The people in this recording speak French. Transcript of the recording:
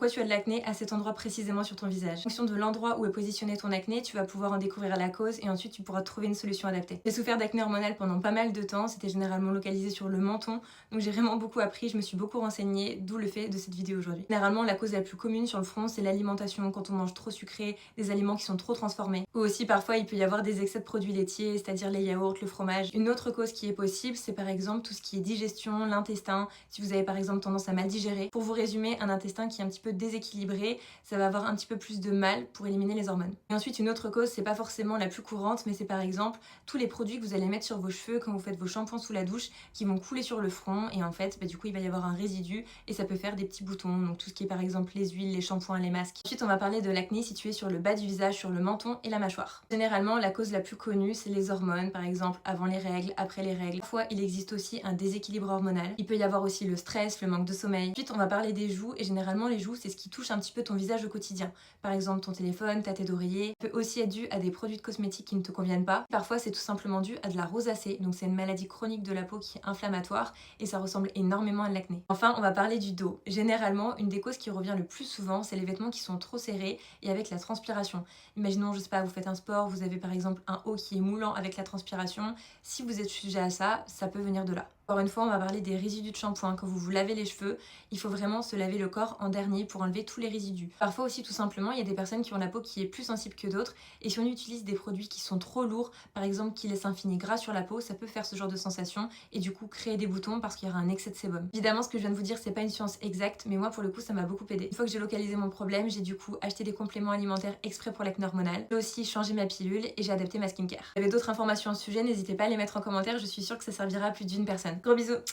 pourquoi tu as de l'acné à cet endroit précisément sur ton visage. En fonction de l'endroit où est positionné ton acné, tu vas pouvoir en découvrir la cause et ensuite tu pourras trouver une solution adaptée. J'ai souffert d'acné hormonal pendant pas mal de temps, c'était généralement localisé sur le menton, donc j'ai vraiment beaucoup appris, je me suis beaucoup renseignée, d'où le fait de cette vidéo aujourd'hui. Généralement, la cause la plus commune sur le front, c'est l'alimentation, quand on mange trop sucré, des aliments qui sont trop transformés. Ou aussi parfois il peut y avoir des excès de produits laitiers, c'est-à-dire les yaourts, le fromage. Une autre cause qui est possible, c'est par exemple tout ce qui est digestion, l'intestin, si vous avez par exemple tendance à mal digérer. Pour vous résumer, un intestin qui est un petit peu déséquilibré, ça va avoir un petit peu plus de mal pour éliminer les hormones. Et ensuite une autre cause, c'est pas forcément la plus courante, mais c'est par exemple tous les produits que vous allez mettre sur vos cheveux quand vous faites vos shampoings sous la douche qui vont couler sur le front et en fait du coup il va y avoir un résidu et ça peut faire des petits boutons, donc tout ce qui est par exemple les huiles, les shampoings, les masques. Ensuite on va parler de l'acné situé sur le bas du visage, sur le menton et la mâchoire. Généralement la cause la plus connue c'est les hormones, par exemple avant les règles, après les règles. Parfois il existe aussi un déséquilibre hormonal. Il peut y avoir aussi le stress, le manque de sommeil. Ensuite on va parler des joues et généralement les joues c'est ce qui touche un petit peu ton visage au quotidien. Par exemple ton téléphone, ta tête d'oreiller. Ça peut aussi être dû à des produits de cosmétiques qui ne te conviennent pas. Parfois c'est tout simplement dû à de la rosacée, donc c'est une maladie chronique de la peau qui est inflammatoire et ça ressemble énormément à de l'acné. Enfin on va parler du dos. Généralement une des causes qui revient le plus souvent c'est les vêtements qui sont trop serrés et avec la transpiration. Imaginons, je sais pas, vous faites un sport, vous avez par exemple un haut qui est moulant avec la transpiration. Si vous êtes sujet à ça, ça peut venir de là. Encore une fois, on va parler des résidus de shampoing. Quand vous vous lavez les cheveux, il faut vraiment se laver le corps en dernier pour enlever tous les résidus. Parfois aussi, tout simplement, il y a des personnes qui ont la peau qui est plus sensible que d'autres. Et si on utilise des produits qui sont trop lourds, par exemple qui laissent un fini gras sur la peau, ça peut faire ce genre de sensation et du coup créer des boutons parce qu'il y aura un excès de sébum. Évidemment, ce que je viens de vous dire, c'est pas une science exacte, mais moi pour le coup, ça m'a beaucoup aidé. Une fois que j'ai localisé mon problème, j'ai du coup acheté des compléments alimentaires exprès pour l'acné hormonal. J'ai aussi changé ma pilule et j'ai adapté ma skincare. Si vous avez d'autres informations à ce sujet, n'hésitez pas à les mettre en commentaire, je suis sûre que ça servira à plus d'une personne. Gros bisous!